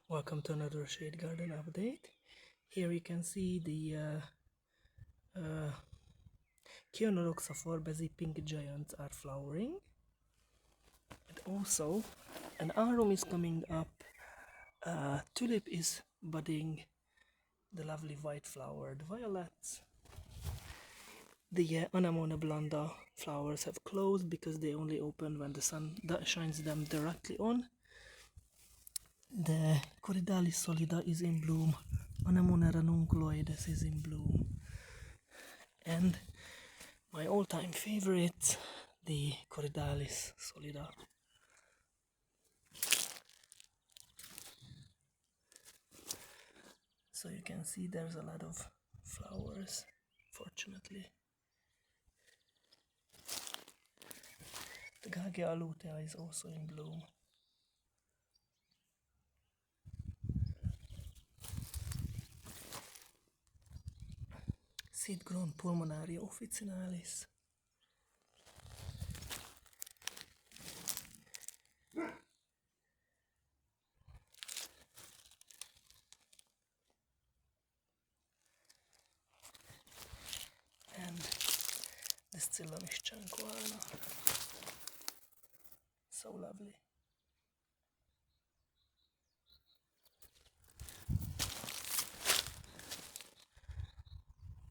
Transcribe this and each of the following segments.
Welcome to another shade garden update. Here you can see the Chionodoxa forbesii pink giants are flowering, and also an arum is coming up. Tulip is budding, the lovely white flowered violets. The Anemone blanda flowers have closed because they only open when the sun shines them directly on. The Corydalis solida is in bloom, Anemone ranunculoides is in bloom, and my all-time favorite, the Corydalis solida. So you can see there's a lot of flowers, fortunately. The Gagea lutea is also in bloom. Seed-grown Pulmonaria officinalis. And the Scilla mischtschenkoana. So lovely.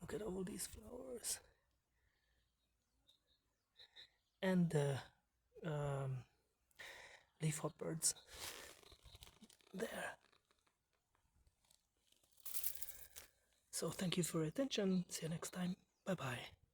Look at all these flowers. And the leaf hoppers there. So thank you for your attention. See you next time. Bye bye.